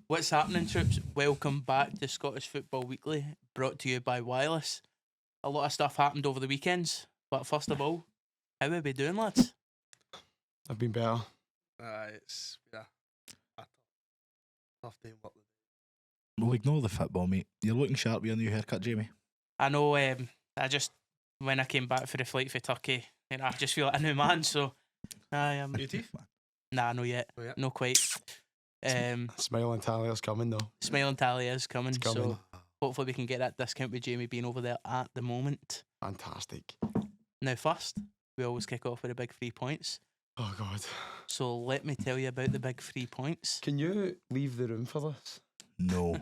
What's happening, troops? Welcome back to Scottish Football Weekly, brought to you by Wireless. A lot of stuff happened over the weekends, but first of all, how are we doing, lads? I've been better. It's a tough day. We'll ignore the football, mate. You're looking sharp with your new haircut, Jamie. I know. When I came back for the flight for Turkey, I just feel like a new man. So, New teeth? Nah, no yet. Oh, yeah. No quite. Smiling Talier's coming though. Smiling Tally is coming. It's coming. So hopefully we can get that discount with Jamie being over there at the moment. Fantastic. Now, first, we always kick off with the big 3 points. Oh God. So let me tell you about the big 3 points. Can you leave the room for this? No.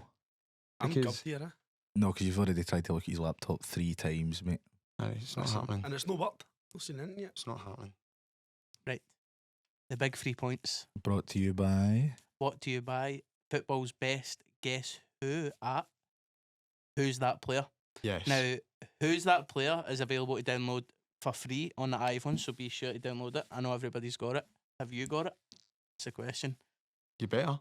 I'm Because- guilty of it. No, because you've already tried to look at his laptop 3 times, mate. Aye, it's not happening. And it's no worked. Not seen it yet. It's not happening. Right. The big 3 points. Brought to you by... Brought to you by football's best Guess Who app. Who's That Player? Yes. Now, Who's That Player is available to download for free on the iPhone, so be sure to download it. I know everybody's got it. Have you got it? It's a question. You better.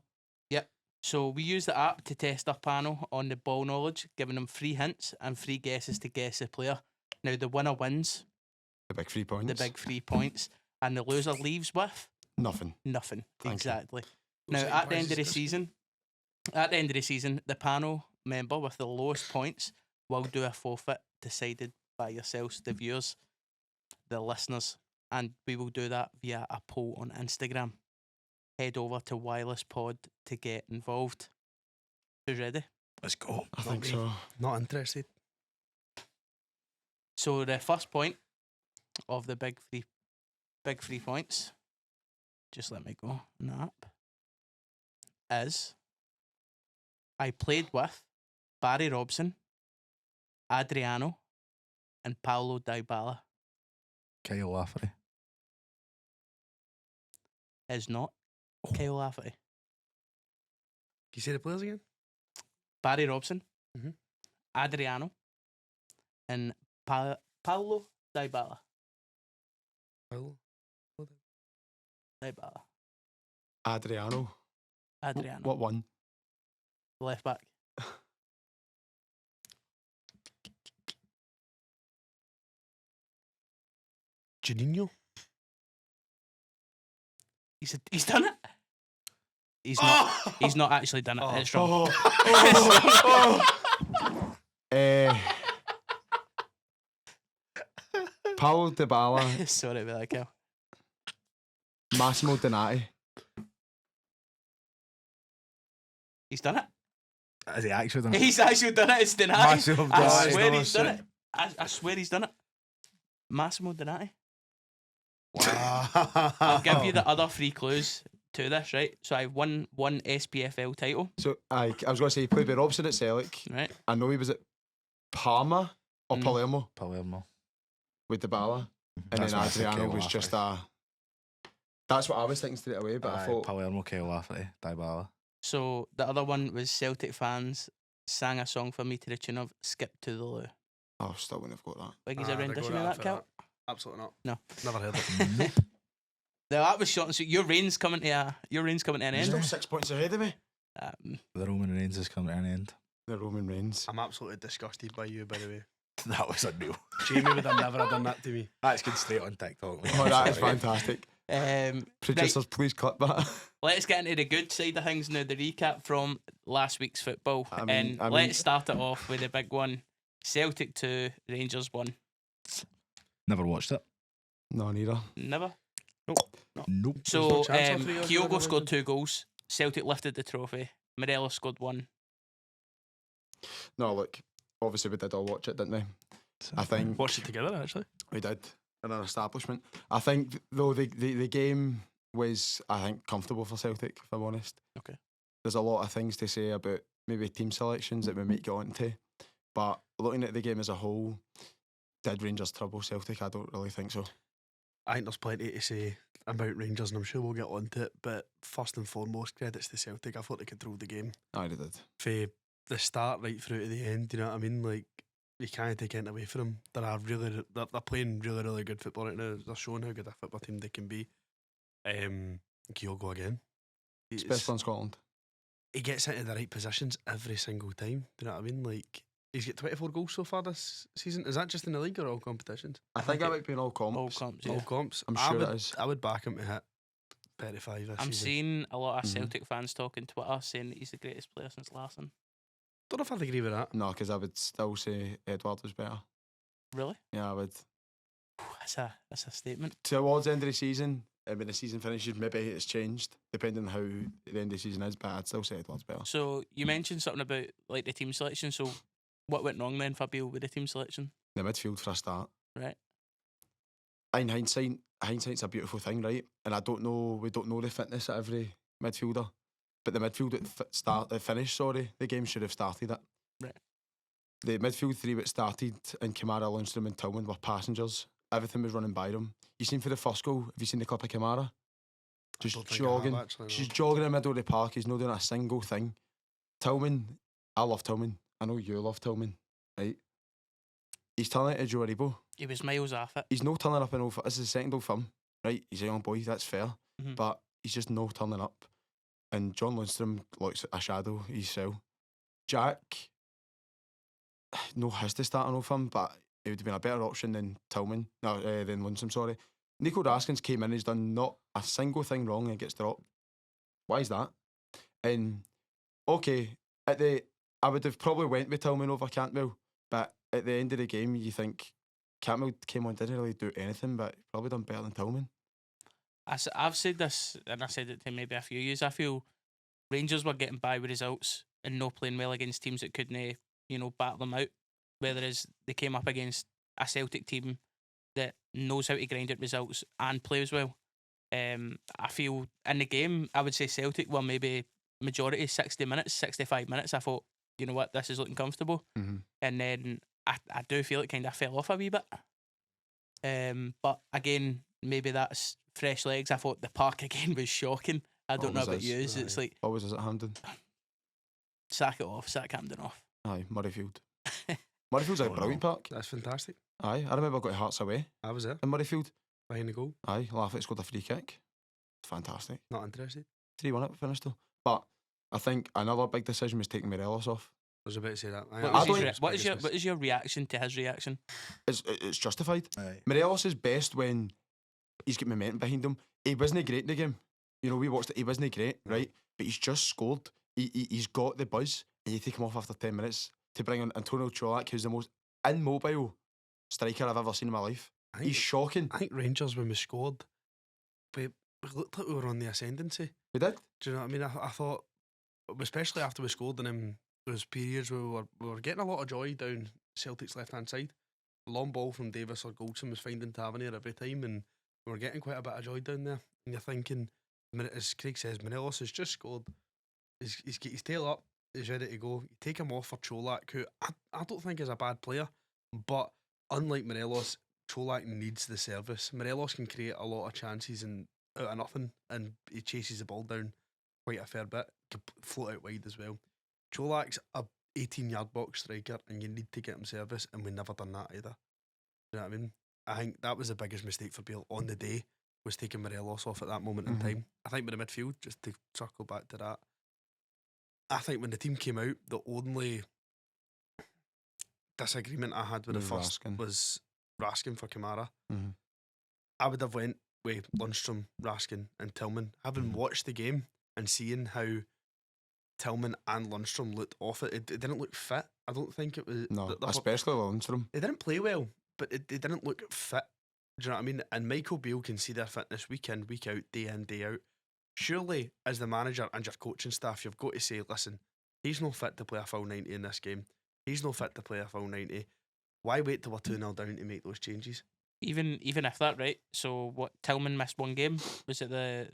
So we use the app to test our panel on the ball knowledge, giving them free hints and free guesses to guess the player. Now, the winner wins The big 3 points. the big 3 points, and the loser leaves with Nothing. nothing. Thank you. Exactly. Looks Now, like at the end of the prizes season, the panel member with the lowest points will do a forfeit decided by yourselves, the viewers, the listeners, and we will do that via a poll on Instagram. Head over to Wireless Pod to get involved. Who's ready? Let's go. I think me. so. Not interested. So the first point of the big 3 points, just let me go on the app, is I played with Barry Robson, Adriano, and Paulo Dybala. Kyle Lafferty. Is not Kyle Lafferty. Can you say the players again? Barry Robson, Mhm. Adriano, and Paulo Dybala. Well, Dybala. Adriano. Adriano. What one? Left back. Juninho. He's done it. He's not. He's not actually done it. Oh. It's wrong. Paulo Dybala, Sorry about that, Kel. Massimo Donati. He's done it. Has he actually done it? He's actually done it. It's Donati. Massimo I Donati. swear No he's done shit. it. I swear he's done it. Massimo Donati. Wow. I'll give you the other 3 clues to this, right? So I've won one SPFL title, So I was going to say he played with Robson at Celtic. right? I know he was at Parma or Mm. Palermo Palermo. with Dybala. And That's then why I said Adriano Kyle was just Lafferty. That's what I was thinking straight away, but I Aye, thought Palermo, Kyle Lafferty, Dybala. So the other one was Celtic fans sang a song for me to the tune of "Skip to the Loo." I still wouldn't have got that. Like, is a rendition of that, Cal? Absolutely not. No. Never heard of it. No, that was short and sweet. Your reign's coming to an You're end. still 6 points ahead of me. The Roman Reigns has come to an end. The Roman Reigns. I'm absolutely disgusted by you, by the way. That was unreal. Jamie would have never have done that to me. That's good straight on TikTok. mate. Oh, that is Sorry. fantastic. Right, Producers, please clip that. let's get into the good side of things now. The recap from last week's football, I mean- and I mean- let's start it off with the big one: Celtic 2, Rangers 1. Never watched it. No, neither. Never. Nope. So no chance all 3 of us Kyogo ever scored went. 2 goals. Celtic lifted the trophy. Morelos scored 1. No, look, obviously we did all watch it, didn't we? I think Watched it together, actually. we did in our establishment. I think, though, the game was, I think, comfortable for Celtic, if I'm honest. Okay. There's a lot of things to say about maybe team selections that we might get onto, but looking at the game as a whole, did Rangers trouble Celtic? I don't really think so. I think there's plenty to say about Rangers, and I'm sure we'll get onto it. But first and foremost, credits to Celtic. I thought they controlled the game I did. from the start right through to the end. You know what I mean? Like, you can't take anything away from them. They're playing really, really good football right now. They're showing how good a football team they can be. Kyogo again. It's best one in Scotland. he gets into the right positions every single time. Do you know what I mean? Like, he's got 24 goals so far this season. Is that just in the league or all competitions? I think that might be in all comps. All comps, All yeah. comps. I'm I sure would, it is. I would back him to hit 35 this I'm season. seeing a lot of Mhm. Celtic fans talking Twitter saying that he's the greatest player since Larsson. Don't know if I'd agree with that. No, because I would still say Edward was better. Really? Yeah, I would. That's a statement. Towards the end of the season, when the season finishes, maybe it's changed depending on how the end of the season is. But I'd still say Edward's better. So you mentioned something about like the team selection. So what went wrong then for Beale with the team selection? The midfield for a start. Right. In hindsight's a beautiful thing, right? And we don't know the fitness of every midfielder, but the midfield that finished, the game should have started it. Right. The midfield three that started in Kamara, Lundstram and Tillman were passengers. Everything was running by them. You seen for the first goal, have you seen the clip of Kamara? Just don't think I have, jogging. actually, no. She's jogging in the middle of the park. He's not doing a single thing. Tillman, I love Tillman. I know you love Tillman, right? He's turning into Joe Aribo. He was miles off it. He's no turning up in Old Firm. This is his second Old Firm, right? He's a young boy, that's fair. Mhm. But he's just no turning up. And John Lundstram looks a shadow, he's so. Jack, no has to start on Old Firm, but it would have been a better option than than Lundstram, sorry. Nico Raskins came in, he's done not a single thing wrong and gets dropped. Why is that? And okay, I would have probably went with Tillman over Cantwell, but at the end of the game, you think Cantwell came on, didn't really do anything, but probably done better than Tillman. I've said this, and I said it to maybe a few years. I feel Rangers were getting by with results and not playing well against teams that couldn't, battle them out. Whether it's they came up against a Celtic team that knows how to grind out results and play as well. I feel in the game, I would say Celtic were maybe majority 60 minutes, 65 minutes. I thought, you know what, this is looking comfortable. Mm-hmm. And then I do feel it kind of fell off a wee bit. But again, maybe that's fresh legs. I thought the park again was shocking. I don't know Always about is. you. It's like, Always is at Hampden. sack it off, sack Camden off. Aye, Murrayfield. Murrayfield's a brilliant park. That's fantastic. Aye, I remember I got Hearts away I was there, in Murrayfield. behind the goal. Aye, Laffett scored a free kick. Fantastic. Not interested. 3-1 it finished though. But I think another big decision was taking Morelos off. I was about to say that. What is your reaction to his reaction? It's justified. Aye. Morelos is best when he's got momentum behind him. He wasn't great in the game. We watched it. He wasn't great, right? But he's just scored. He's got the buzz, and you take him off after 10 minutes to bring on Antonio Cholak, who's the most immobile striker I've ever seen in my life. He's shocking. I think Rangers, when we scored, we looked like we were on the ascendancy. We did. Do you know what I mean? I thought, especially after we scored, and then there was periods where we were getting a lot of joy down Celtic's left hand side. Long ball from Davis or Goldson was finding Tavernier every time, and we were getting quite a bit of joy down there. And you're thinking, as Craig says, Morelos has just scored. He's got his tail up. He's ready to go. You take him off for Cholak, who I don't think is a bad player, but unlike Morelos, Cholak needs the service. Morelos can create a lot of chances and out of nothing, and he chases the ball down quite a fair bit. Can float out wide as well. Cholak's a 18-yard box striker, and you need to get him service, and we never done that either. You know what I mean? I think that was the biggest mistake for Beale on the day, was taking Morelos off at that moment in time. I think with the midfield, just to circle back to that, I think when the team came out, the only disagreement I had with the first Raskin. was Raskin for Kamara. Mm-hmm. I would have went with Lundstram, Raskin and Tillman. Having watched the game and seeing how Tillman and Lundstram looked off it didn't look fit. I don't think it was... No, especially Lundstram. They didn't play well, but they didn't look fit. Do you know what I mean? And Michael Beale can see their fitness week in, week out, day in, day out. Surely, as the manager and your coaching staff, you've got to say, listen, he's not fit to play a full 90 in this game. He's not fit to play a full 90. Why wait till we're 2-0 down to make those changes? Even if that, right? So what? Tillman missed one game. Was it the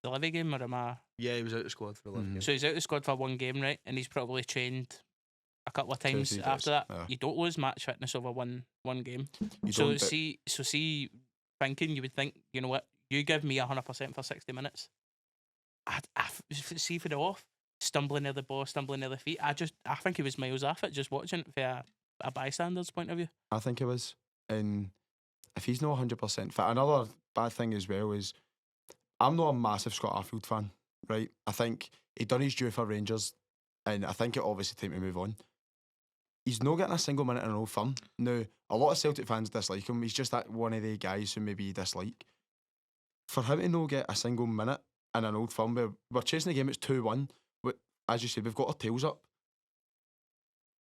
Livy game, or am I? Yeah, he was out of the squad for the Livy game. So he's out of the squad for one game, right? And he's probably trained a couple of times 2-3 after days, that. yeah. You don't lose match fitness over one game. You So don't, but see, thinking, you would think, you know what? You give me 100% for 60 minutes. I see for the off, stumbling near the ball, stumbling near the feet. I think he was miles off it just watching it from a bystander's point of view. I think it was. And if he's not 100% fit, another bad thing as well is I'm not a massive Scott Arfield fan, right? I think he done his due for Rangers, and I think it obviously time to move on. He's not getting a single minute in an Old Firm. Now, a lot of Celtic fans dislike him. He's just that one of the guys who maybe you dislike. For him to not get a single minute in an Old Firm, we're chasing the game, it's 2-1. As you said, we've got our tails up.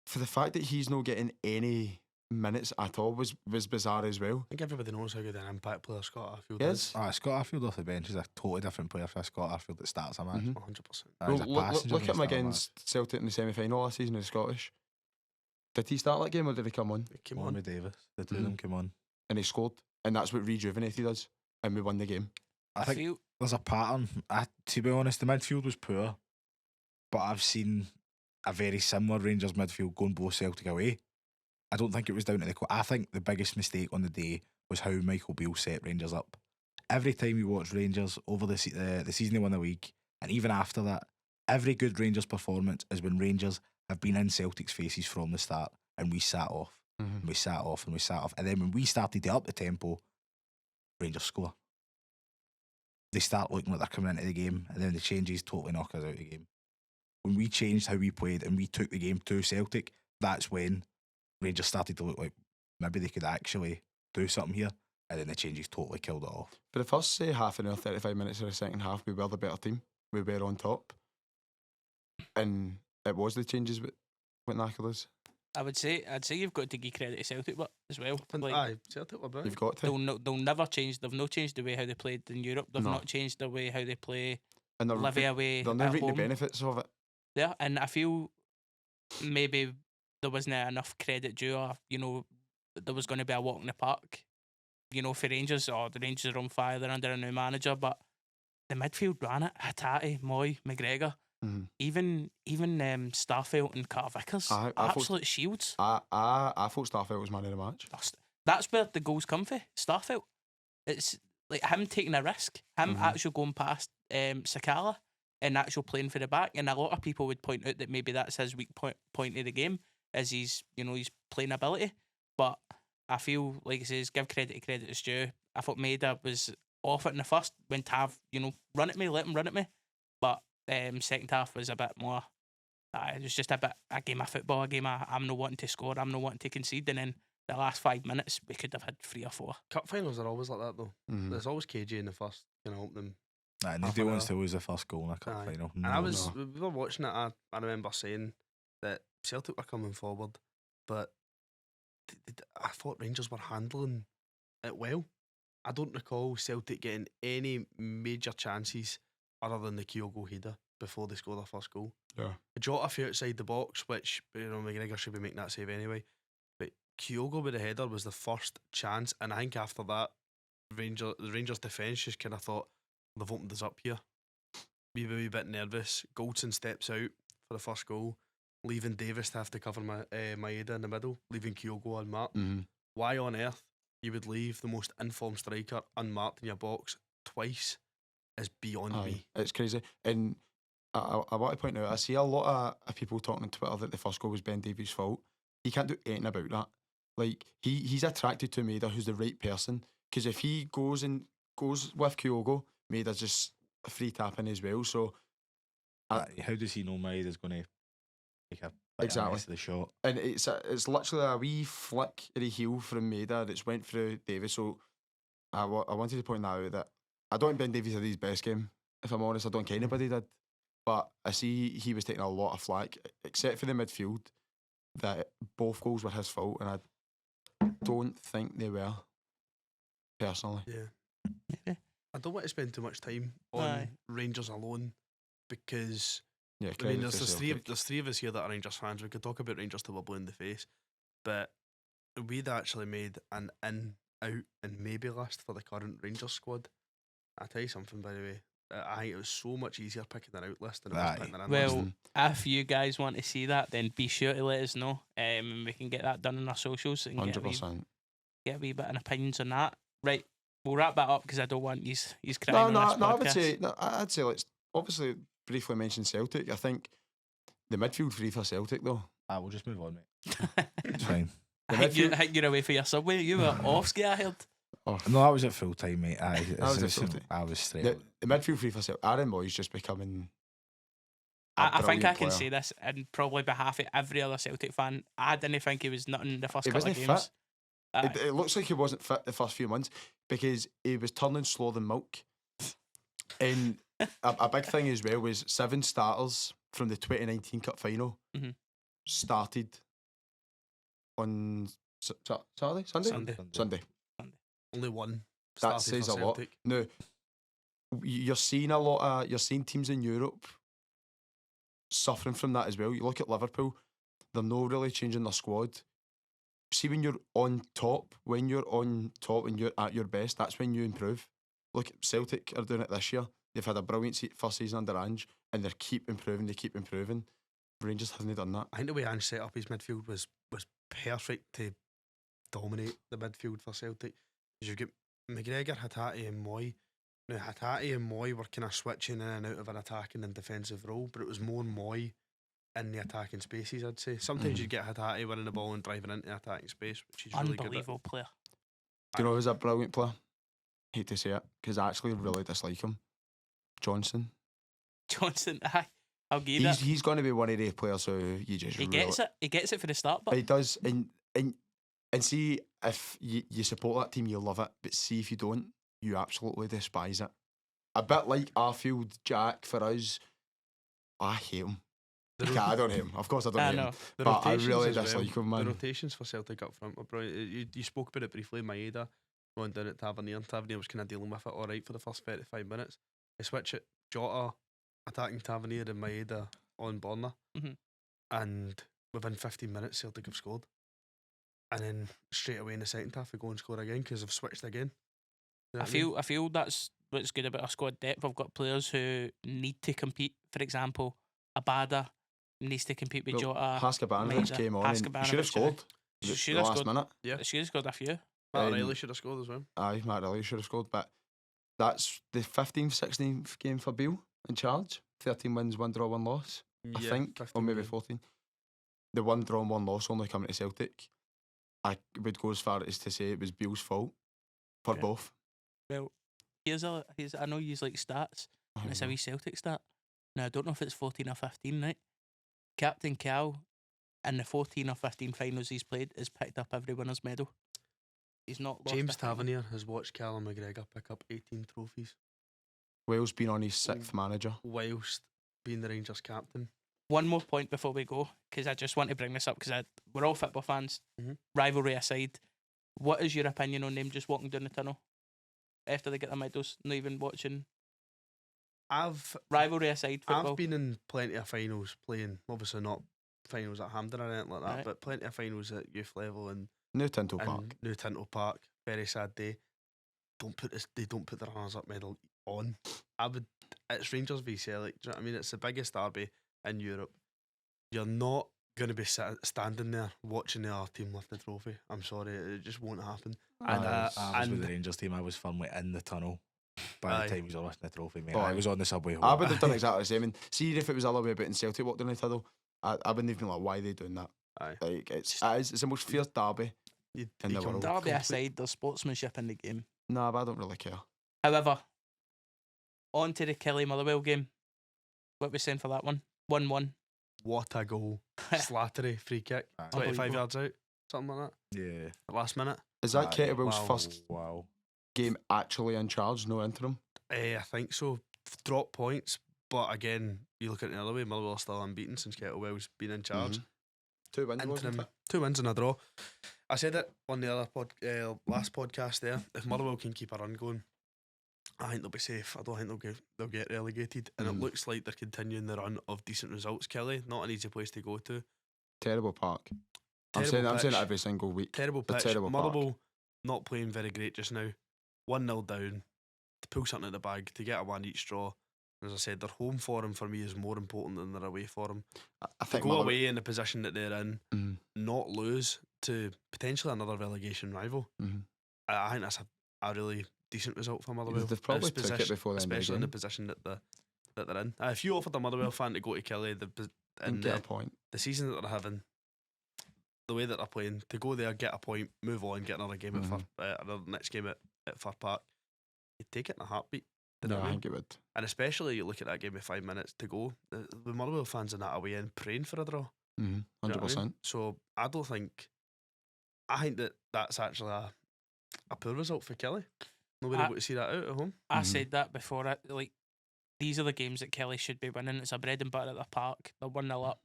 For the fact that he's not getting any minutes at all was bizarre as well. I think everybody knows how good an impact player Scott Arfield Yes. is. Scott Arfield off the bench is a totally different player for Scott Arfield that starts a match. 100%. He's a Well, passenger look when at him he starts a against Celtic in the semi-final last season of the Scottish. Did he start that game or did he come on? He came match. on. With Davis, the two of them came on. And he scored. And that's what rejuvenated us. And we won the game. I think feel there's a pattern. To be honest, the midfield was poor, but I've seen a very similar Rangers midfield going both Celtic away. I don't think it was down to the. I think the biggest mistake on the day was how Michael Beale set Rangers up. Every time you watch Rangers over the season they won the league, and even after that, every good Rangers performance is when Rangers have been in Celtic's faces from the start, and we sat off, and we sat off, and we sat off, and then when we started to up the tempo, Rangers score. They start looking like they're coming into the game, and then the changes totally knock us out of the game. When we changed how we played and we took the game to Celtic, that's when Rangers started to look like maybe they could actually do something here, and then the changes totally killed it off. For the first, say, half an hour, 35 minutes of the second half, we were the better team. We were on top. And it was the changes what knackered us. I'd say you've got to give credit to Celtic, but as well, like, Aye, Celtic were brilliant. You've got to. they'll never change. They've not changed the way how they played in Europe. They've No. not changed the way how they play And they're, Livy away they're at not reaping the home. benefits of it. Yeah, and I feel maybe there wasn't enough credit due, or there was going to be a walk in the park, for Rangers. Or the Rangers are on fire. They're under a new manager, but the midfield ran it. Hatate, Moy, McGregor, even Starfelt and Carter Vickers, I thought- absolute shields. I thought Starfelt was man of the match. That's where the goals come from. Starfelt. It's like him taking a risk, him actually going past Sakala and actually playing for the back. And a lot of people would point out that maybe that's his weak point of the game, is his playing ability. But I feel like it says give credit is due. I thought Maida was off it in the first, when Tav run at me, let him run at me. But second half was a bit more. It was just a game of football, a game of I'm not wanting to score, I'm not wanting to concede, and then the last 5 minutes we could have had 3 or 4. Cup finals are always like that though. Mhm. There's always KJ in the first, opening. And Half nobody an wants hour. to lose the first goal in a cup Aye. final. And I was, we were watching it. I remember saying that Celtic were coming forward, but I thought Rangers were handling it well. I don't recall Celtic getting any major chances other than the Kyogo header before they scored their first goal. Yeah. Jota few outside the box, which McGregor should be making that save anyway. But Kyogo with the header was the first chance, and I think after that, the Rangers defence just kind of thought they've opened us up here. We were a wee bit nervous. Goldson steps out for the first goal, leaving Davis to have to cover Maeda in the middle, leaving Kyogo unmarked. Why on earth you would leave the most informed striker unmarked in your box twice is beyond me. It's crazy. And I want to point out, I see a lot of people talking on Twitter that the first goal was Ben Davies' fault. He can't do anything about that. Like, he's attracted to Maida, who's the right person. Because if he goes with Kyogo, Maida's just a free tapping as well. So how does he know Maeda's going to take a bite Exactly. of the shot? and it's literally a wee flick of the heel from Maida that's went through Davies. So I wanted to point that out, that I don't think Ben Davies had his best game, if I'm honest. I don't think anybody did. But I see he was taking a lot of flack, except for the midfield, that both goals were his fault, and I don't think they were, personally. Yeah. I don't want to spend too much time on Aye. Rangers alone, because Yeah, I mean, credit there's to Celtic. there's three of us here that are Rangers fans. We could talk about Rangers till we're blue in the face, but we'd actually made an in, out, and maybe list for the current Rangers squad. I'll tell you something, by the way. I think it was so much easier picking an out list than it was Aye. picking an in Well, list. if you guys want to see that, then be sure to let us know. And we can get that done on our socials and get a, wee, 100%. get a wee bit of opinions on that. Right, we'll wrap that up because I don't want he's crying No, on this no, podcast. I'd say let's obviously briefly mention Celtic. I think the midfield free for Celtic, though. We'll just move on, mate. It's fine. I think you're away for your subway. You were off, I heard. Oh, No, I was at full time, mate. was at full time. I was straight. the midfield free for Celtic. Aaron Moy's just becoming I think I brilliant can player. say this and probably behalf of every other Celtic fan. I didn't think he was nothing the first He couple of wasn't games. fit. Aye. It looks like he wasn't fit the first few months because he was turning slower than milk. And a big thing as well was 7 starters from the 2019 Cup final Mhm. started on Saturday? Sunday? Sunday. Only one That started says for a lot. Celtic. Now, you're seeing teams in Europe suffering from that as well. You look at Liverpool, they're not really changing their squad. See, when you're on top and you're at your best, that's when you improve. Look, Celtic are doing it this year. They've had a brilliant first season under Ange, and they keep improving. Rangers hasn't done that. I think the way Ange set up his midfield was perfect to dominate the midfield for Celtic. Because you've got McGregor, Hatate and Moy. Now Hatate and Moy were kind of switching in and out of an attacking and defensive role, but it was more Moy in the attacking spaces, I'd say. Sometimes you get Hatate winning the ball and driving into the attacking space, which he's really good at. Unbelievable player. Do you know who's a brilliant player? Hate to say it, because I actually really dislike him. Johnstone. Johnstone, aye. I'll give you that. He's going to be one of the players who you just He gets it. He gets it for the start, but He does, and see, if you support that team, you love it. But see, if you don't, you absolutely despise it. A bit like Arfield Jack for us. I hate him. I don't hate him. Of course, I don't I hate know. him. The But I rotations really as well. dislike him, The man. rotations for Celtic up front were brilliant. You spoke about it briefly. Maeda going down at Tavernier. Tavernier was kind of dealing with it all right for the first 35 minutes. They switch it. Jota attacking Tavernier and Maeda on Borna. Mhm. And within 15 minutes, Celtic have scored. And then straight away in the second half, they go and score again because they've switched again. You know what mean? I feel that's what's good about our squad depth. We've got players who need to compete. For example, Abada needs to compete with Jota. Haskabanovic Maeda. came on and he should have Haskabanovic, scored. He The should have last scored. minute. Yeah. Should have scored a few. Matt Um, Riley should have scored as well. Aye, Matt Riley should have scored. But that's the 15th, 16th game for Beale in charge. 13 wins, 1 draw, 1 loss. I think, or 15 maybe games. 14. The 1 draw and 1 loss only coming to Celtic. I would go as far as to say it was Beale's fault for Okay. both. Well, I know you like stats. And it's a wee Celtic stat. Now I don't know if it's 14 or 15, right? Captain Cal in the 14 or 15 finals he's played has picked up every winner's medal. He's not lost James a final. Tavernier has watched Callum McGregor pick up 18 trophies Wales been on his 6th manager. whilst being the Rangers captain. One more point before we go, because I just want to bring this up because we're all football fans. Mhm. Rivalry aside, what is your opinion on them just walking down the tunnel after they get their medals, not even watching? Rivalry aside, football. I've been in plenty of finals playing, obviously not finals at Hampden or anything like that, Right. but plenty of finals at youth level and New Tinto Park. New Tinto Park. Very sad day. They don't put the runners up medal on. It's Rangers v Celtic. Do you know what I mean? It's the biggest derby in Europe. You're not going to be standing there watching the other team lift the trophy. I'm sorry, it just won't happen. I was and with the Rangers team. I was firmly in the tunnel by Aye. the time he was lifting the trophy, mate. Oh, I aye. was on the subway home. I would have done exactly the same. And see, if it was the other way about in Celtic walked down the tunnel, I wouldn't even been like, why are they doing that? Aye. Like, it's the most fierce derby. You In the can world. Derby complete- aside, there's sportsmanship in the game. Nah, but I don't really care. However, on to the Kelly Motherwell game. What we saying for that one? 1-1. What a goal. Slattery free kick. Aye. 25 yards out. Something like Yeah. that. Last minute. Is that Aye. Kettlewell's Wow. first Wow. game actually in charge, no interim? I think so. Drop points. But again, you look at it the other way, Motherwell still unbeaten since Kettlewell's been in charge. 2 wins, wasn't Interim, it? 2 wins and a draw. I said it on the other last podcast there. If Motherwell can keep a run going, I think they'll be safe. I don't think they'll get relegated. And it looks like they're continuing the run of decent results. Kelly, not an easy place to go to. Terrible park. I'm Terrible saying it pitch. every single week. Terrible A pitch. terrible park. Motherwell not playing very great just now. 1-0 down. To pull something in the bag, to get a one each draw. As I said, their home form for me is more important than their away form. I To think go Motherwell- away in the position that they're in, Mhm, not lose to potentially another relegation rival. mhm. I think that's a really decent result for Motherwell. They've probably It's took it before the end of the especially in the game. position that they're in. If you offered a Motherwell fan to go to Kelly, And get a point. the season that they're having, the way that they're playing, to go there, get a point, move on, get another game at another next game at Fir Park, you'd take it in a heartbeat. Do you know Yeah, what I I mean? think it would. And especially you look at that game with 5 minutes to go, the Motherwell fans in that away end praying for a draw. Mm-hmm. Do you know what I 100%. mean? So I think that's actually a poor result for Kelly. Nobody able to see that out at home. I Mhm. said that before. Like, these are the games that Kelly should be winning. It's a bread and butter at the park. They're 1-0 up.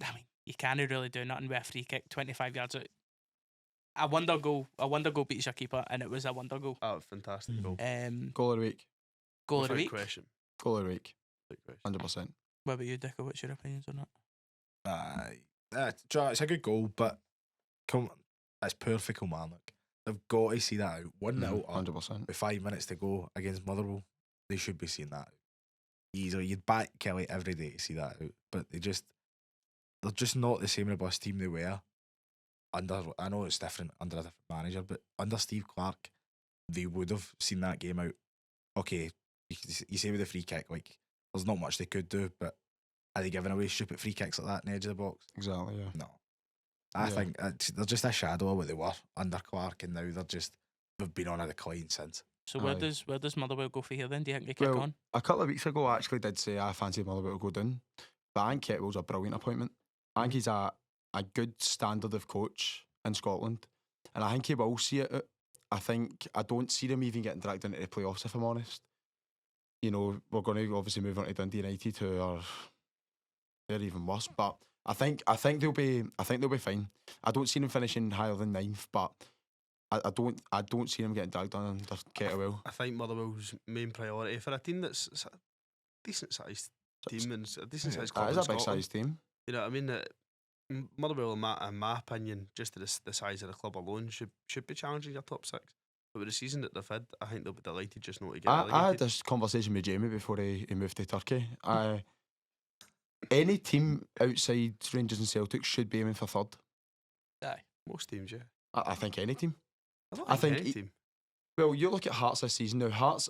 I mean, you can't really do nothing with a free kick 25 yards out. A wonder goal beats your keeper, and it was a wonder goal. Oh, fantastic goal. Goal of the week. Goal of the Without week. question. Goal of the week. Without question. 100%. What about you, Dicko? What's your opinions on that? It's a good goal, but it's poor for Kilmarnock. They've got to see that out. 1-0 up 100%. with 5 minutes to go against Motherwell. They should be seeing that out. Easily, you'd back Kelly every day to see that out, but they're just not the same robust team they were under. I know it's different under a different manager, but under Steve Clark, they would have seen that game out. Okay, you say with the free kick, like there's not much they could do, but are they giving away stupid free kicks like that in the edge of the box? Exactly, yeah. No. I think they're just a shadow of what they were under Clark, and now they've been on a decline since. So where Aye. does Motherwell go for here then? Do you think they kick Well, on? a couple of weeks ago, I actually did say I fancied Motherwell to go down, but I think Ketwell's a brilliant appointment. I think he's a good standard of coach in Scotland, and I think he will see it out. I don't see them even getting dragged into the playoffs, if I'm honest. You know, we're going to obviously move on to Dundee United, who are they're even worse. But I think they'll be fine. I don't see them finishing higher than 9th, but I don't see them getting dragged on under Kettlewell. I think Motherwell's main priority for a team that's a decent sized team and a decent sized club That in is a big Scotland. sized team. You know what I mean? Motherwell, in my opinion, just to the size of the club alone, should be challenging your top 6. But with the season that they've had, I think they'll be delighted just not to get I had relegated. this conversation with Jamie before he moved to Turkey. Any team outside Rangers and Celtic should be aiming for 3rd. Aye. Most teams, yeah. I think any team. I think any he- team. Well, you look at Hearts this season now. Hearts'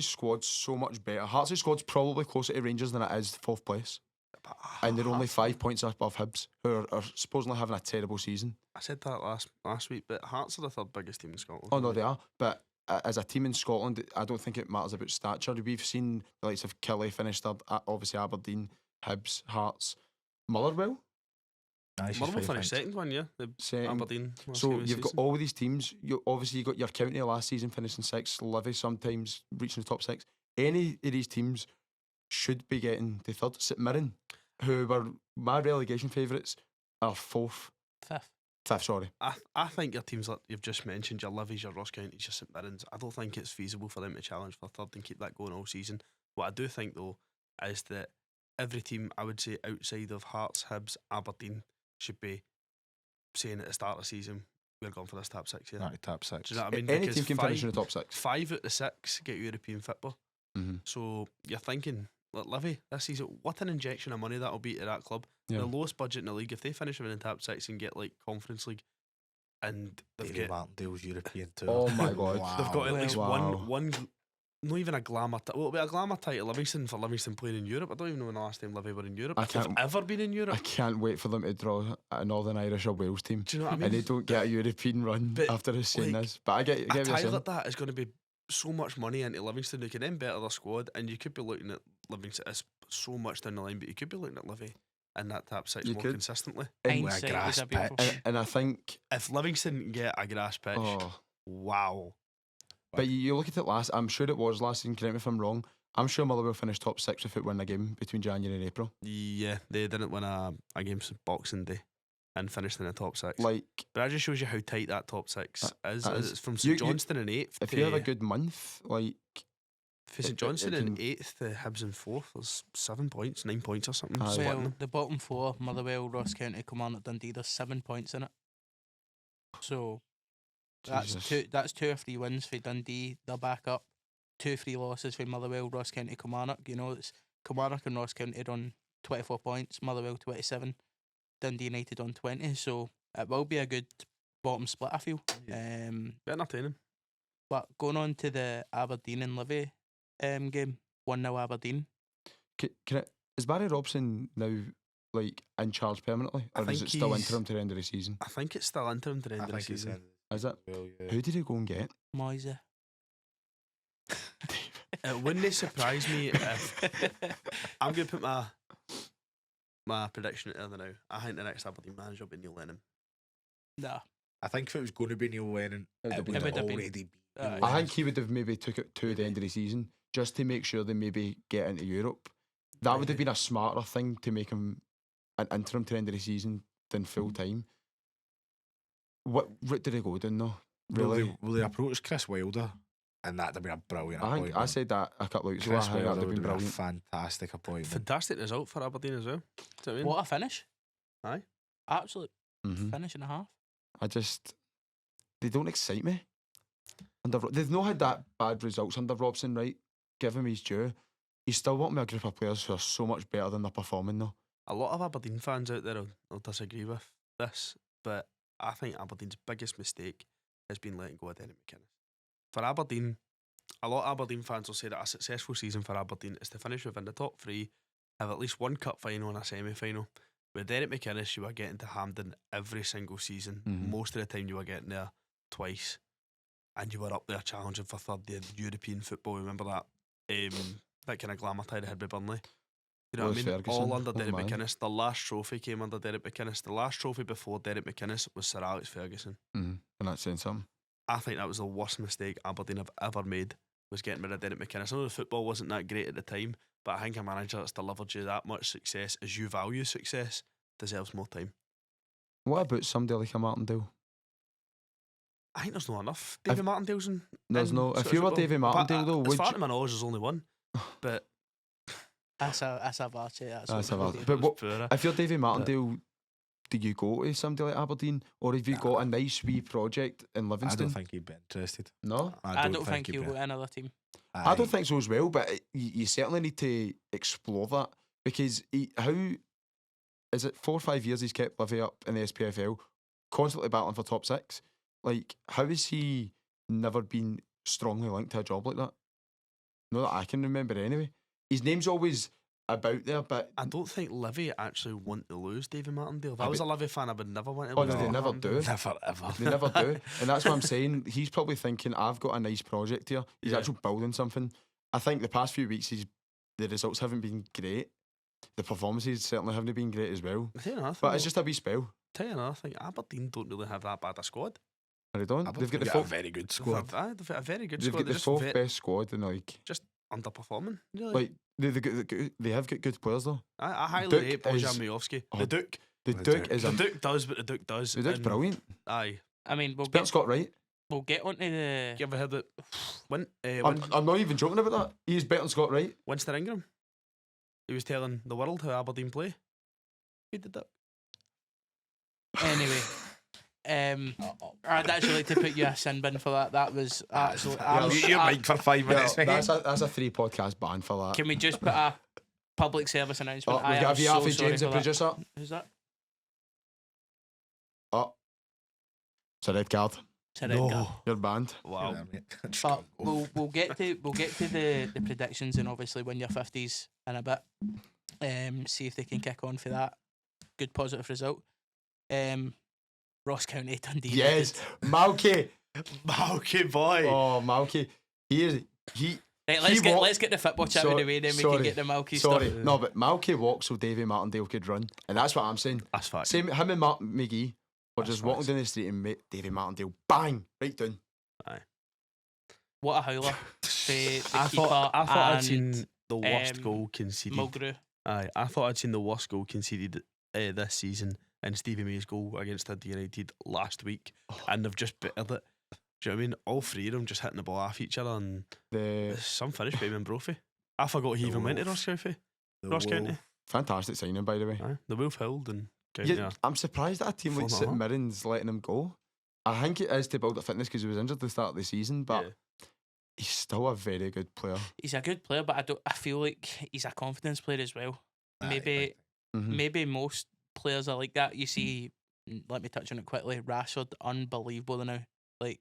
squad's so much better. Hearts' squad's probably closer to Rangers than it is 4th place. But, And they're only Hearts- 5 points above Hibs, who are supposedly having a terrible season. I said that last week, but Hearts are the 3rd biggest team in Scotland. Oh, no, they are. But as a team in Scotland, I don't think it matters about stature. We've seen the likes of Killie finished 3rd, obviously Aberdeen, Hibs, Hearts, Motherwell. Motherwell finished 2nd one, yeah. Second. Aberdeen. last So game of the you've got season. all of these teams. You got your county last season finishing 6th, Livy sometimes reaching the top 6. Any of these teams should be getting to 3rd. St Mirren, who were my relegation favourites, are 4th. 5th, sorry. I think your teams like you've just mentioned, your Livies, your Ross Counties, your St Mirrens, I don't think it's feasible for them to challenge for 3rd and keep that going all season. What I do think though is that every team, I would say outside of Hearts, Hibs, Aberdeen, should be saying at the start of the season, we're going for this top 6 here. Not top 6. Do you know what I mean? Any Because team can finish in the top 6. 5 out of 6 get European football. Mm-hmm. So you're thinking, like Livy this season, what an injection of money that'll be to that club. Yeah. The lowest budget in the league, if they finish in the top 6 and get like Conference League, and they've Davy got Martindale's European tour. Oh my God. they've got at least Wow. one, not even a glamour. Well, it'll be a glamour title, Livingston for Livingston playing in Europe. I don't even know when the last time Livy were in Europe. I If they've can't- ever been in Europe. I can't wait for them to draw a Northern Irish or Wales team. Do you know what I mean? And they don't get a European run But, after us saying like, this. But I get a what you're tie saying. like that is going to be so much money into Livingston. Who can then better their squad, and you could be looking at Livingston as so much down the line, but you could be looking at Livy in that top 6 You more could. consistently. And, With a Hindsight is grass a beautiful pitch. thing. and I think, If Livingston get a grass pitch, wow. but you look at it I'm sure it was last season, correct me if I'm wrong. I'm sure Motherwell finished top 6 without winning a game between January and April. Yeah, they didn't win a game since Boxing Day and finished in the top 6. Like, But that just shows you how tight that top 6 is. that is. It's from You- St Johnstone in 8th if to you have a good month, like, for St it Johnstone in can- 8th to Hibs in 4th, there's 7 points, 9 points or something. Aye. splitting Well, them. the bottom 4, Motherwell, Ross County, Kilmarnock, Dundee, there's 7 points in it. So Jesus. that's 2 or 3 wins for Dundee. They're back up. 2 or 3 losses for Motherwell, Ross County, Kilmarnock. You know, it's Kilmarnock and Ross County are on 24 points, Motherwell 27, Dundee United on 20. So it will be a good bottom split, I feel. Be entertaining. But going on to the Aberdeen and Livy game, 1-0 Aberdeen. Is Barry Robson now, like, in charge permanently? I Or is think it still he's- interim to the end of the season? I think it's still interim to the end I of the think it's season. Is it? well, yeah. Who did he go and get? Moise. It wouldn't surprise me if I'm going to put my prediction out there now. I think the next Aberdeen manager will be Neil Lennon. Nah. I think if it was going to be Neil Lennon, It it would would have have been. already been. Aye. Neil I Lennon. think he would have maybe took it to the end of the season just to make sure they maybe get into Europe. That would have been a smarter thing to make him an interim to the end of the season than full time. What route did he go down though? Really? Will they approach Chris Wilder? And that'd have been a brilliant I think appointment. I said that a couple of weeks ago. I Chris think that would Wilder have would been have been a brilliant. fantastic appointment. Fantastic result for Aberdeen as well. Do you know what I mean? What a finish. Aye. Absolute Mhm. finish and a half. They don't excite me. They've not had that bad results under Robson, right? Give him his due. He's still working with a group of players who are so much better than they're performing though. A lot of Aberdeen fans out there will disagree with this, but I think Aberdeen's biggest mistake has been letting go of Derek McInnes. For Aberdeen, a lot of Aberdeen fans will say that a successful season for Aberdeen is to finish within the top three, have at least one cup final and a semi-final. With Derek McInnes, you were getting to Hampden every single season. Mhm. Most of the time you were getting there twice, and you were up there challenging for third in European football. Remember that kind of glamour tie they had with Burnley? You know what I Lewis mean? Ferguson. All under Oh, Derek man. McInnes. The last trophy came under Derek McInnes. The last trophy before Derek McInnes was Sir Alex Ferguson. And that's saying something. I think that was the worst mistake Aberdeen have ever made, was getting rid of Derek McInnes. I know the football wasn't that great at the time, but I think a manager that's delivered you that much success as you value success deserves more time. What about somebody like a Martindale? I think there's not enough Davy Martindale's in. There's in no. If Scottish you were football. Davy Martindale though, as would far you? to my knowledge, there's only one. But That's a Varty. That's a what Varty. it But is. what- poorer. If you're Davy Martindale, do you go to somebody like Aberdeen, or have you got a nice wee project in I Livingston? don't think he'd be interested. No, I don't think he'd he'll be- go to another team. I don't think so as well. But you certainly need to explore that because how is it 4 or 5 years he's kept Livy up in the SPFL, constantly battling for top six. Like, how has he never been strongly linked to a job like that? Not that I can remember anyway. His name's always about there, but I don't think Livy actually want to lose Davy Martindale. If I I was a Livy fan, I would never want to Oh, lose no, they Davy never Martindale. do. Never ever. they never do. And that's what I'm saying. He's probably thinking, I've got a nice project here. He's Yeah. actually building something. I think the past few weeks, the results haven't been great. The performances certainly haven't been great as well. I tell you another thing, But it's though. just a wee spell. Tell you another thing, Aberdeen don't really have that bad a squad. They don't. I They've got think the a fourth, very good They've squad. got a very good they've squad. got They're the just fourth best squad in the league. underperforming, really. Like they have got good players though. I highly Duke rate Bojan is- Majowski. Oh, The Duke. The The Duke Duke. is The a Duke does what the Duke does. the Duke's and- brilliant. Aye. I mean, Spelt Scott right. we'll get onto the. You ever heard that? I'm not even joking about that. He's better than Scott Wright. Winston Ingram. He was telling the world how Aberdeen play. He did that. Anyway, I'd actually like to put you a sin bin for that. That was absolutely. You're mic for 5 minutes, mate. That's a 3 podcast ban for that. Can we just put a public service announcement? Oh, we've got a I am VR for so sorry James, the for that. producer. Who's that? Oh, it's a red card. It's a red card. You're banned. Wow. But we'll get to the predictions and obviously win your 50s in a bit. See if they can kick on for that. Good positive result. Ross County, Dundee Yes, United. Malky. Malky boy. Oh, Malky. He. Right, he let's get the football chat out of the way, then we can get the Malky Sorry, stuff. no, but Malky walks so Davy Martindale could run, and that's what I'm saying. That's fact. Same him and Mark McGee were That's just walking facts. down the street and Davy Martindale, bang, right down. What a howler. The I keeper thought I'd and seen the worst um, goal conceded. Mulgrew. Aye, I thought I'd seen the worst goal conceded this season in Stevie May's goal against Dundee United last week, and they've just bettered it. Do you know what I mean? All three of them just hitting the ball off each other, and The some finish by him Brophy. I forgot he The even went to Wolf. Ross County. Ross County. fantastic signing, by the way. Aye, the Wolf held and County. Yeah, I'm surprised that a team like 4-0. St Mirren's letting him go. I think it is to build up fitness because he was injured at the start of the season, but Yeah. he's still a very good player. He's a good player, but I feel like he's a confidence player as well. Maybe Mhm. maybe most players are like that. You see, let me touch on it quickly. Rashford, unbelievable now. Like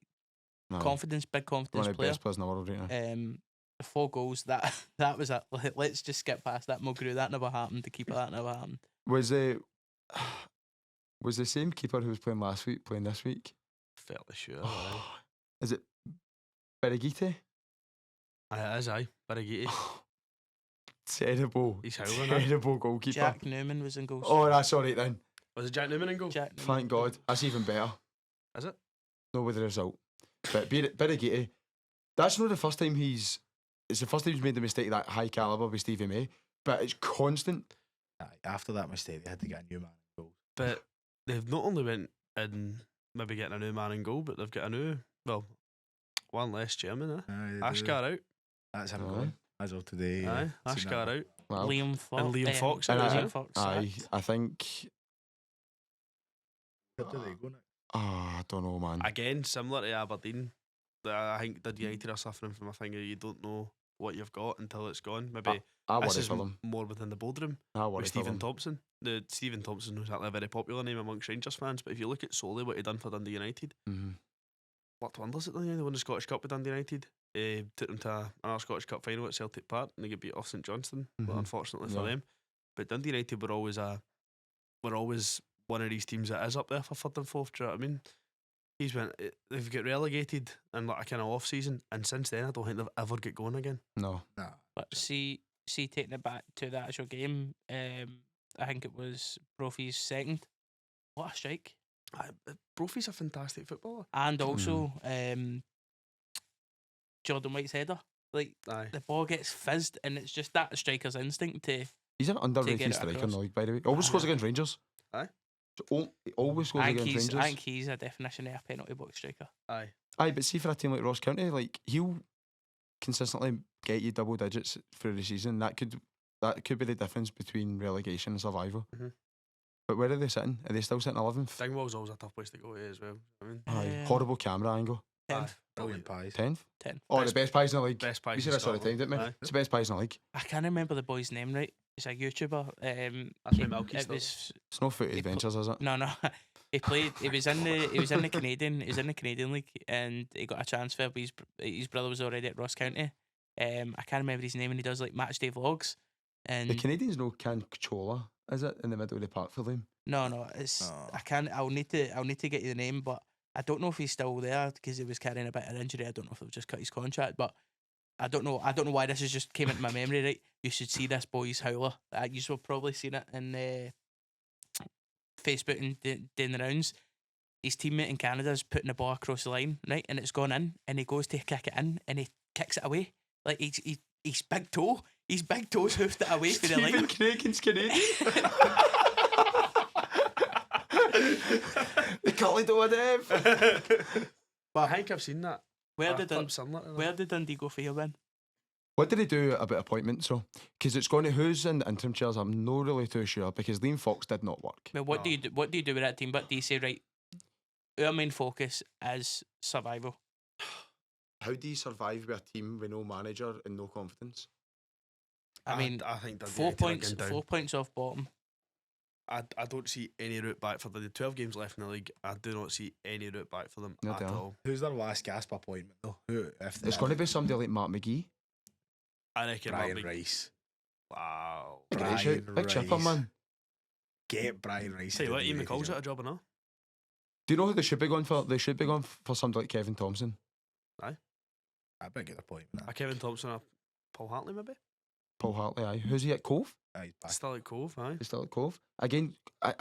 No, confidence, big one confidence of the player. best players in the world right now. The 4 goals that was a. Let's just skip past that. Mulgrew, that never happened. The keeper, that never happened. Was the same keeper who was playing last week playing this week? Fairly sure. Is it Berigite? Aye, it is, aye. Barighetti. Terrible. He's howling, eh? Terrible goalkeeper. Jack Newman was in goal. Oh, that's all right then. Was it Jack Newman in goal? Jack Newman. Thank God. That's even better. Is it? No with the result. But Barighetti, that's not the first time it's the first time he's made the mistake of that high calibre with Stevie May, but it's constant. After that mistake, they had to get a new man in goal. But they've not only went in maybe getting a new man in goal, but they've got a new, one less chairman, eh? Ashgar out. That's him Aye. going. As of today. Aye, seen Ashgar that. out. Wow. Liam Fox. And Liam Fox, And is I- it? Liam Fox. Aye, sacked. I think. Where do they go now? I don't know, man. Again, similar to Aberdeen. I think the United are suffering from a thing of you don't know what you've got until it's gone. Maybe I worry this is for them. more within the boardroom I worry with for Stephen them. Thompson. The Stephen Thompson was actually a very popular name amongst Rangers fans, but if you look at solely what he done for Dundee United, Mhm. what wonders at Dundee United? They won the Scottish Cup with Dundee United. Took them to another Scottish Cup final at Celtic Park, and they get beat off St Johnstone. But Mhm. unfortunately for Yeah. them, but Dundee United were always one of these teams that is up there for third and fourth. Do you know what I mean? They've got relegated in like a kind of off season, and since then I don't think they've ever get going again. No. Nah. But see, taking it back to the actual game, I think it was Brophy's second. What a strike! Brophy's a fantastic footballer. And also, Jordan White's header. Like Aye. the ball gets fizzed, and it's just that striker's instinct to. He's an get underrated it striker in across. the league, by the way. Always scores against Rangers. Aye. He always scores I think against he's. Rangers. I think he's a definition of a penalty box striker. Aye. Aye, but see for a team like Ross County, like he'll consistently get you double digits through the season. That could be the difference between relegation and survival. Mhm. But where are they sitting? Are they still sitting 11th? Dingwall's always a tough place to go to as well. I mean, Aye, Um, horrible camera angle. 10th. Brilliant pies. 10th? 10th. Oh, Best- the best pies in the league. best pies. You said in I saw the time, Scotland. didn't we? Aye. It's the best pies in the league. I can't remember the boy's name right. He's a YouTuber. That's my Milky It stuff. was It's no Footy He put- Adventures, is it? no. He played. He was in the Canadian. He was in the Canadian league, and he got a transfer. But his brother was already at Ross County. I can't remember his name, and he does like match day vlogs. And The Canadians know Canchola, is it, in the middle of the park for them? no, it's No. I can't. I'll need to get you the name, but I don't know if he's still there because he was carrying a bit of injury. I don't know if they've just cut his contract, but I don't know. I don't know why this has just came into my memory. Right, you should see this boy's howler. You've probably seen it in Facebook and doing the rounds. His teammate in Canada is putting the ball across the line, right, and it's gone in, and he goes to kick it in, and he kicks it away like he's big toe. His big toes hoofed it away for the line. Cragen's Canadian. The Cully do a dev. But I think I've seen that. Where A did clip similar to that. Where did Dundee go for your win? What did he do about appointments? So, because it's going to who's in the interim chairs, I'm not really too sure because Liam Fox did not work. Well, what do you do? What do you do with that team? What do you say? Right, our main focus is survival. How do you survive with a team with no manager and no confidence? I mean, I think Dundee 4 United are points. going down. 4 points off bottom. I don't see any route back for the 12 games left in the league. I do not see any route back for them No at doubt. all. Who's their last gasp appointment though? Who? If It's going to be somebody like Mark McGee. I reckon Brian that'll be- Rice. Wow. Great Brian shout. Big chipper, Rice. man. Get Brian Rice. Tell you what, Dundee Ian United McCall's job. got a job or not? Do you know who they should be going for? They should be going for somebody like Kevin Thompson. I better get the point. Nah. A Kevin Thompson or Paul Hartley maybe? Paul Hartley, aye. Who's he at Cove? He's back. Still at Cove, aye. He's still at Cove. Again, I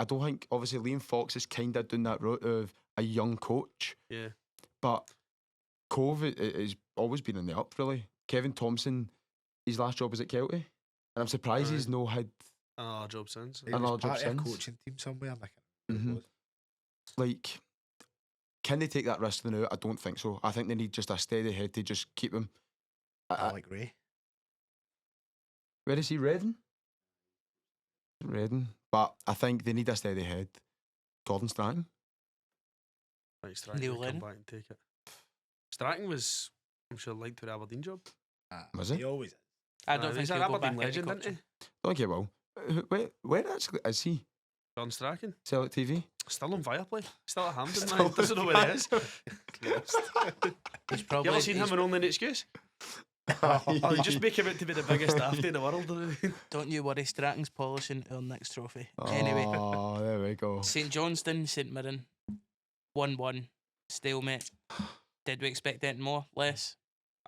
don't think, obviously, Liam Fox is kind of doing that route of a young coach, Yeah. but Cove has always been in the up, really. Kevin Thompson, his last job was at Kelty, and I'm surprised he's Aye. no had, Another job since. He another was job part of a since. coaching team somewhere. I can't Mhm. remember. like, can they take that risk now? I don't think so. I think they need just a steady head to just keep him. Alec Ray. Where is he? Reading? Reading. But I think they need a steady head. Gordon Stratton. Right, Stratton Neil will come Lennon. back and take it. Stratton was, I'm sure, linked to the Aberdeen job. Was he? He always is. I don't think he's he'll an go back Aberdeen into legend, isn't coaching. he? Okay, well. Where actually is he? John Strachan. Celtic TV? Still on Viaplay. Still at Hampden, Still man. Doesn't know where he is. He's You probably. ever seen him in Only an Excuse? Oh, you just make him out to be the biggest athlete in the world. Don't you worry, Stratton's polishing our next trophy. Anyway, Oh, there we go. St Johnstone, St Mirren, 1-1, stalemate. Did we expect anything more? Less?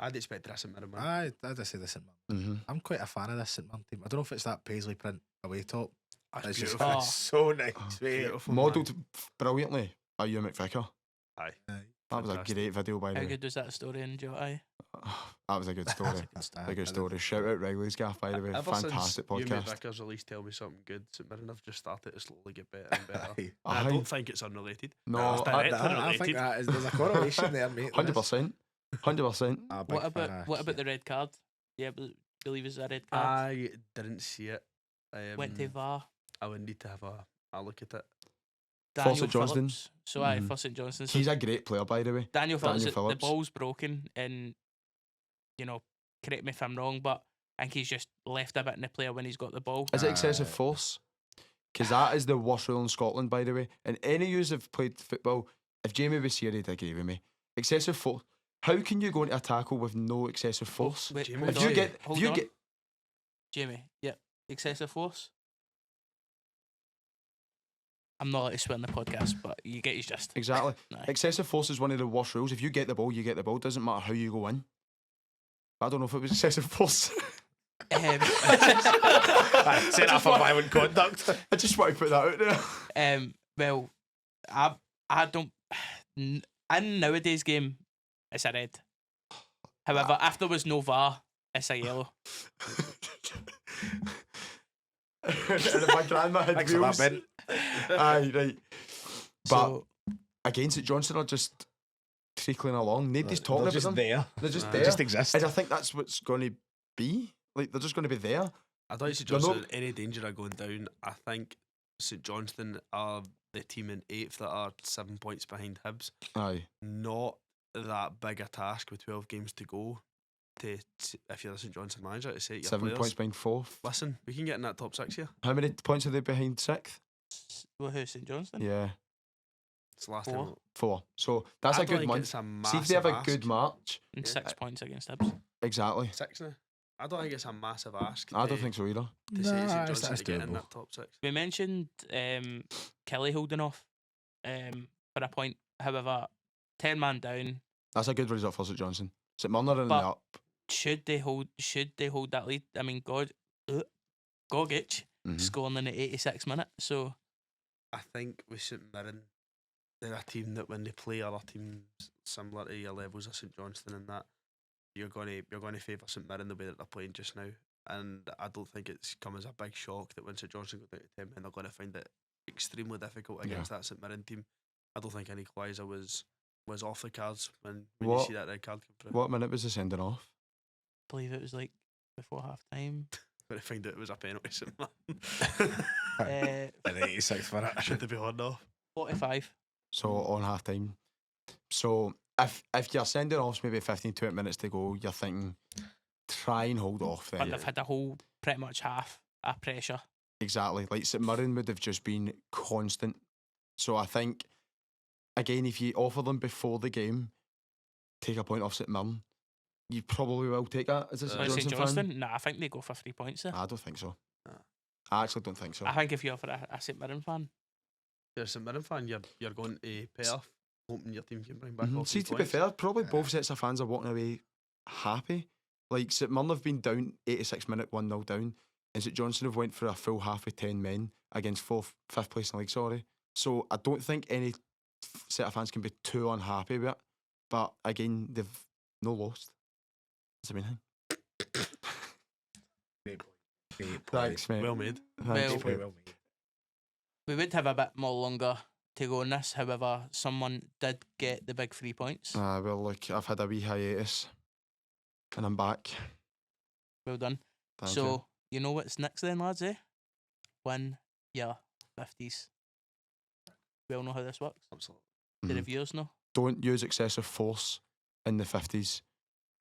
I'd expect a St Mirren win. I'd say the St Mirren. Mm-hmm. I'm quite a fan of this St Mirren team. I don't know if it's that paisley print away top. That's It's just beautiful. it's so nice, mate. Beautiful, man. Modelled brilliantly by Ewan McVicker. Aye. That was a Fantastic. great video, by the How way. good was that story in Joe? Aye. That was a good story. A good story. Shout out Wrigley's gaff, by the way. Ever Fantastic since Ewan podcast. McVicker's release Tell Me Something Good, St Mirren have just started to slowly get better and better. Aye. I Aye. don't think it's unrelated. No, It's I- directly I think related. that is, there's a correlation there, mate. 100%. 100%. What about the red card? Yeah, believe it's a red card. I didn't see it. Went to VAR. I would need to have a look at it. Daniel St Johnstone. Phillips. So aye, Mhm. for St Johnstone. So He's a great player, by the way. Daniel Phillips, Daniel Phillips. the ball's broken, and correct me if I'm wrong, but I think he's just left a bit in the player when he's got the ball. Is it excessive force? Because that is the worst rule in Scotland, by the way. And any of you have played football, if Jamie was here, he'd agree with me. Excessive force. How can you go into a tackle with no excessive force? Wait, Jamie, hold If on, you get, hold if you on. get, Jamie, excessive force. I'm not allowed to swear on the podcast, but you get his gist. exactly. Aye. Excessive force is one of the worst rules. If you get the ball, you get the ball. Doesn't matter how you go in. I don't know if it was excessive force. Um, Set up for violent conduct. I just want to put that out there. well, I don't. In nowadays game, it's a red. However, if there was no VAR, it's a yellow. And if my grandma had Thanks for that, wheels. Ben. Aye, right. But So again, St Johnstone are just trickling along. Nobody's talking They're about just them. there. They're just Aye. there. They just exist. And I think that's what's going to be. Like, they're just going to be there. I don't see They're not- Johnstone in any danger of going down. I think St Johnstone are the team in 8th that are 7 points behind Hibs. Aye. Not that big a task with 12 games to go. If you're the St Johnstone manager, to say to your 7 players, points behind fourth. listen, we can get in that top 6 here. How many points are they behind sixth? well, who's St Johnstone? Yeah, It's the last 4. time. 4. So that's I a don't good think month. it's a See if they have a massive good ask. March. And 6 points against Hibs. Exactly. 6 now. I don't think it's a massive ask. I don't think so either. To say Nah, St it's- Johnstone that's to get in doable. that top 6. We mentioned Kelly holding off for a point. However, 10-man down. That's a good result for St Johnstone. St Mirren are in the But- up. Should they hold that lead? I mean, Gogic Mhm. scoring in the 86th minute. So I think with St Mirren, they're a team that when they play other teams similar to your levels of St Johnstone and that, you're going to favour St Mirren the way that they're playing just now. And I don't think it's come as a big shock that when St Johnstone go down to 10 men, they're going to find it extremely difficult against that St Mirren team. I don't think any equaliser was off the cards when you What- see that red card come through. What minute was the sending off? I believe it was like before half time. When I find out it was a penalty, St Mirren. uh, In the 86th minute. Should they be horned off? 45. So on half time. So if you're sending off maybe 15, 20 minutes to go, you're thinking try and hold off But then. they've had a whole pretty much half of pressure. Exactly. Like St Mirren would have just been constant. So I think again, if you offer them before the game, take a point off St Mirren, you probably will take that as a St St Johnstone fan. Johnston? Nah, I think they go for 3 points there. I don't think so. Nah. I actually don't think so. I think if you're for a St Mirren fan, You're a St Mirren fan, you're going to pay off, hoping your team can bring back Mhm. off See, 3 to be points. fair, probably both sets of fans are walking away happy. Like St Mirren have been down 86 minute 1-0 down, and St Johnstone have went for a full half of 10 men against fifth place in the league. Sorry, so I don't think any set of fans can be too unhappy with it. But again, they've no lost. That's the main thing. Thanks, mate. Well made. Thanks, Well- mate. we would have a bit more longer to go on this. However, someone did get the big 3 points. Well, look, I've had a wee hiatus, and I'm back. Well done. Thank So you know what's next then, lads? Win your 50s. We all know how this works. Absolutely. The Mhm. reviewers know. Don't use excessive force in the 50s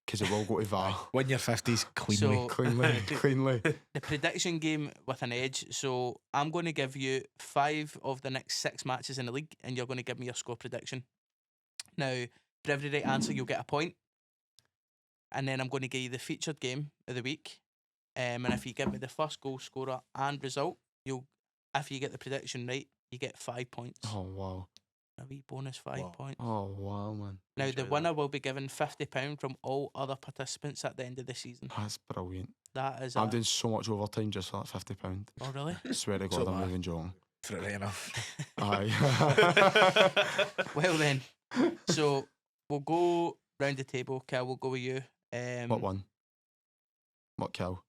because it will go to VAR. Win your 50s cleanly. So cleanly, cleanly. the prediction game with an edge. So I'm going to give you 5 of the next 6 matches in the league, and you're going to give me your score prediction. Now, for every right answer, you'll get a point, and then I'm going to give you the featured game of the week. And if you give me the first goal scorer and result, if you get the prediction right, you get 5 points. Oh wow! a wee bonus 5 Wow. points. Oh wow, man. Now, the enjoy that. winner will be given £50 from all other participants at the end of the season. That's brilliant. That is I'm doing so much overtime just for that £50. Oh, really? Swear to So God, I'm am I. not even joking. For it right enough. Aye. Well, then. So, we'll go round the table. Kel, we'll go with you. What one? What kill?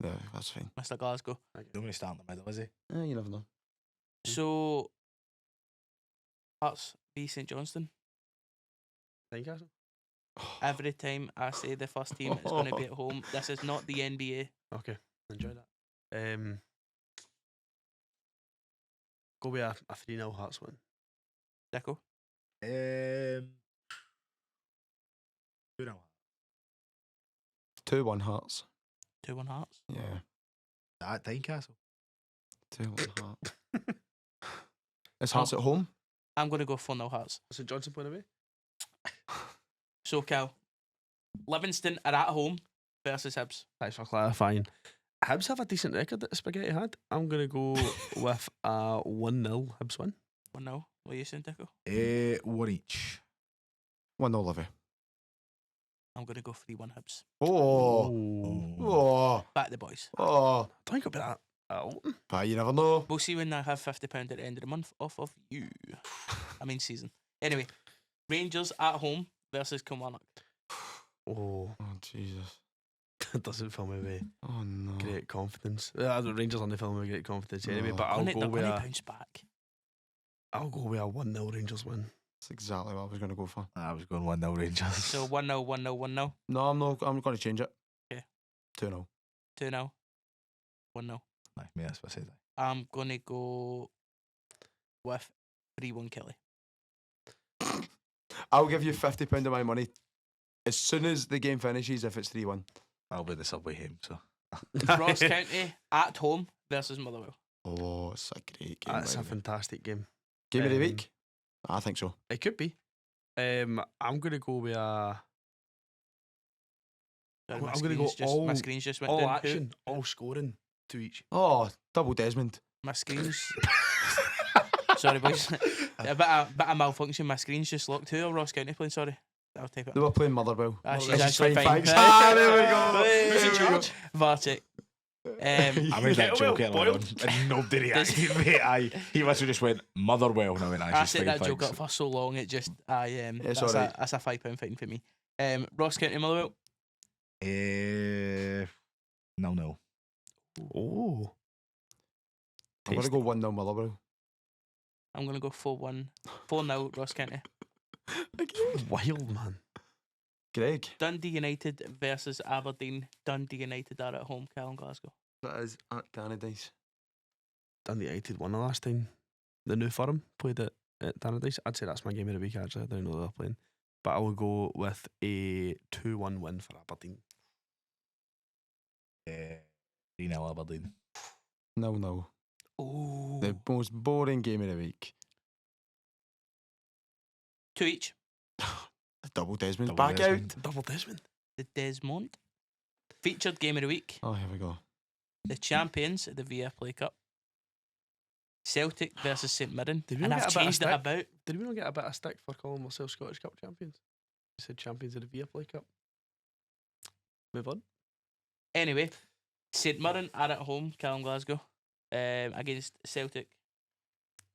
Yeah, that's fine. Mr. Glasgow. Nobody's starting in the middle, is he? You never know. So, Hearts v St Johnstone. Tynecastle. Every time I say the first team is going to be at home, this is not the NBA. Okay, enjoy that. Go with a 3-0 Hearts win. Dicko. 2-0. 2-1 Hearts. 2-1 Hearts. Yeah. At Tynecastle. 2-1 Hearts. Is Hearts at home? I'm going to go 4-0 Hearts. St Johnstone point away. So, Cal, Livingston are at home versus Hibs. Thanks for clarifying. Hibs have a decent record that Spaghetti had. I'm going to go with a 1-0 Hibs win. 1-0. What are you saying, Dicko? 1 each. 1-0 Livy. I'm going to go 3-1 Hibs. Oh. Oh. Back the boys. Oh. I think it'll be that. But you never know. We'll see when I have £50 at the end of the month off of you. I mean, season. Anyway, Rangers at home versus Kilmarnock. Oh, Oh, Jesus. that doesn't fill me with Oh, no. great confidence. The Rangers aren't filling me with great confidence anyway, No. but I'll They're go going with to a bounce back. 1-0 Rangers win. That's exactly what I was going to go for. I was going 1-0 Rangers. So 1-0, 1-0, 1-0, No, I'm not. I'm going to change it. Okay. 2-0. 2-0, 1-0. Aye, me, that's what I said. I'm going to go with 3-1 Kelly. I'll give you £50 of my money as soon as the game finishes if it's 3-1. I'll be the subway home, so. Ross County at home versus Motherwell. Oh, it's a great game. That's by a the way. fantastic game. Game of the um, week? I think so. It could be. I'm going to go with a Sorry, I'm my gonna go screen's just, my all- screen's just went all down. action, all scoring, 2 each. Oh, double Desmond. My screen's... Sorry, boys. A bit of malfunction. My screen's just locked. Who are Ross County playing? Sorry. I'll type it They up. were playing Motherwell. She's This is actually fine, fine. thanks. Ah, there we go. Who's in There we go. charge? Vartic. I made that Motherwell, joke earlier on, Boyle. and nobody reacted, mate. He literally just went, Motherwell. And I went, I set that joke up for so long, it just... that's, alright. that's a £5 fine for me. Ross County, Motherwell. 0-0. Oh, I'm going to go 1-0 Motherwell. I'm going to go 4-1. 4-0 Ross County. wild man. Greg. Dundee United versus Aberdeen. Dundee United are at home, Cal and Glasgow. That is at Tannadice. Dundee United won the last time. The new firm played at Tannadice. I'd say that's my game of the week, actually. I don't know they're playing. But I will go with a 2-1 win for Aberdeen. 3-0 Aberdeen. 0-0. Ooh. The most boring game of the week. 2 each. Double Desmond's Double back Desmond. out. Double Desmond. The Desmond. Featured game of the week. Oh, here we go. The champions of the Viaplay Cup. Celtic versus St Mirren. Did we And not I've get a bit of changed it stick? about. Did we not get a bit of stick for calling ourselves Scottish Cup champions? We said champions of the Viaplay Cup. Move on. Anyway, St Mirren are at home, Callum Glasgow, against Celtic.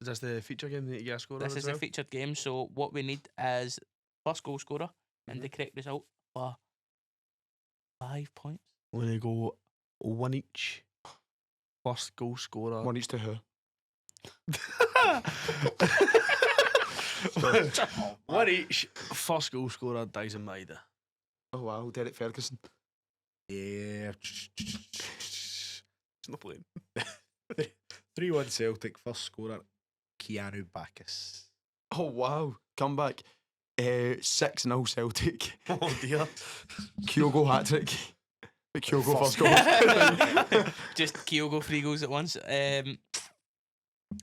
Is this the feature game that you get a score on This as is a well? featured game, so what we need is first goal scorer and the correct result for 5 points. I'm going to go 1 each. First goal scorer. One each to who? 1 each. First goal scorer dies in Maida. Oh, wow. Derek Ferguson. Yeah. He's not playing. 3-1 Celtic. First scorer, Keanu Bacchus. Oh, wow. Comeback. 6-0 Celtic. Oh dear. Kyogo hat-trick. Kyogo first goal. Just Kyogo 3 goals at once.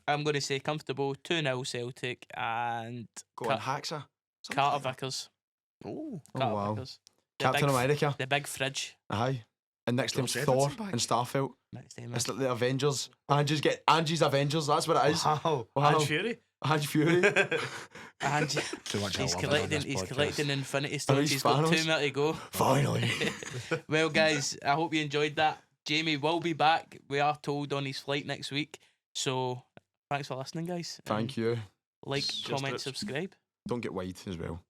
I'm going to say comfortable 2-0 Celtic and Go on, Haxa. Carter Vickers. Oh. Carter wow. Vickers. The Captain big, America. The big fridge. Aye. And next Josh time's Thor Edmondson back. and Starfelt. Next time. It's like the Avengers. Angie's Avengers. That's what it is. Wow. Wow. And Fury. Ange Fury. And Too much he's I love it on collecting. this He's podcast. collecting Infinity Stones. nice He's got 2 Thanos. more to go. Finally. Well, guys, I hope you enjoyed that. Jamie will be back. We are told on his flight next week. So thanks for listening, guys. Thank you. Like, Just comment, it. subscribe. Don't get wide as well.